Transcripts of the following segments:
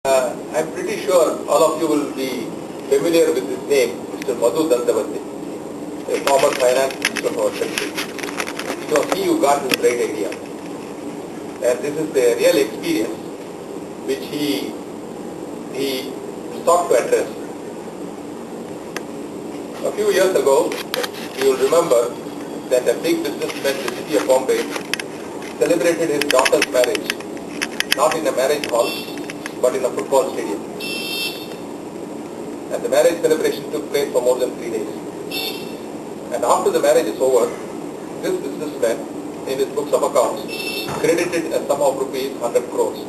I'm pretty sure all of you will be familiar with this name, Mr. Madhu Dandavati, a former finance minister of our country. It was he who got this great idea. And this is the real experience which he sought to address. A few years ago, you will remember that a big businessman in the city of Bombay celebrated his daughter's marriage, not in a marriage hall, but in a football stadium. And the marriage celebration took place for more than 3 days. And after the marriage is over, this businessman, in his books of accounts, credited a sum of rupees 100 crores.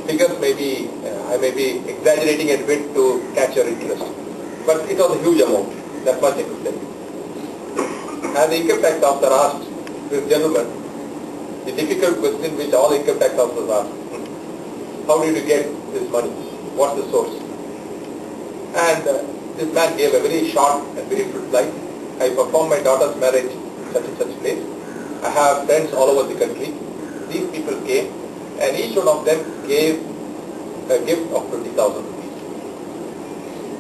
Figures may be, I may be exaggerating a bit to catch your interest, but it was a huge amount, that much I could tell you. And the income tax officer asked this gentleman the difficult question which all income tax officers ask: how did you get this money? What's the source? And this man gave a very short and brief reply. I performed my daughter's marriage in such and such place. I have friends all over the country. These people came and each one of them gave a gift of 20,000 rupees.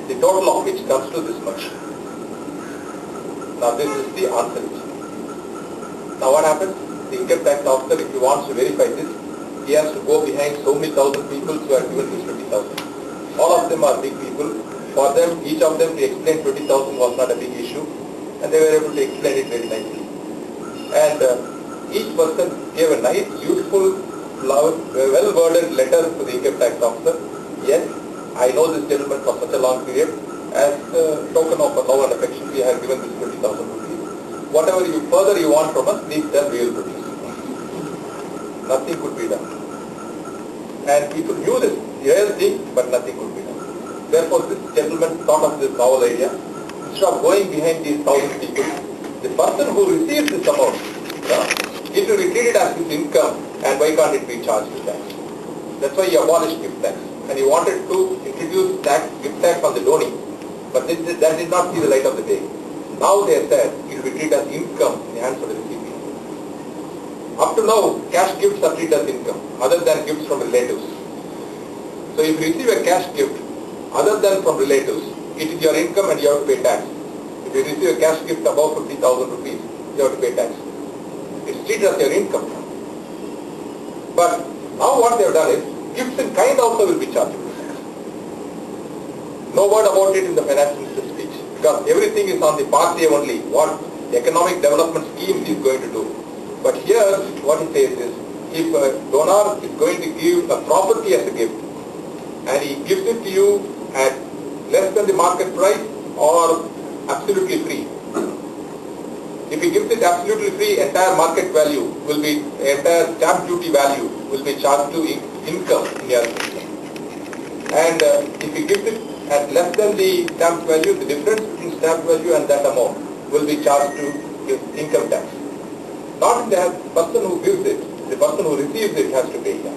The total of which comes to this much. Now this is the answer. Now what happens? The income tax officer, if he wants to verify this, he has to go behind so many thousand people who are given this 20,000. All of them are big people. For them, each of them to explain 20,000 was not a big issue, and they were able to explain it very nicely. And each person gave a nice, useful, well-worded letter to the income tax officer. Yes, I know this gentleman for such a long period. As a token of love and affection, we have given this 20,000 rupees. Whatever further you want from us, please tell, we will produce. Nothing could be done. And people knew this real thing, but nothing could be done. Therefore, this gentleman thought of this novel idea. Instead of going behind these 1,000 people, the person who receives this amount, it will be treated as his income, and why can't it be charged with tax? That's why he abolished gift tax. And he wanted to introduce gift tax on the donee. But that did not see the light of the day. Now they have said it will be treated as income in the hands of the recipient. Up to now, cash gifts are treated as income, other than gifts from relatives. So if you receive a cash gift, other than from relatives, it is your income and you have to pay tax. If you receive a cash gift above 50,000 rupees, you have to pay tax. It's treated as your income. But now what they have done is, gifts in kind also will be chargeable. No word about it in the finance minister's speech, because everything is on the path only, what the economic development scheme is going to do. But here, what he says is, if a donor is going to give a property as a gift, and he gives it to you at less than the market price or absolutely free. If he gives it absolutely free, entire market value will be, entire stamp duty value will be charged to income in your system. And if he gives it at less than the stamp value, the difference between stamp value and that amount will be charged to income tax. Not the person who gives it, the person who receives it has to pay tax.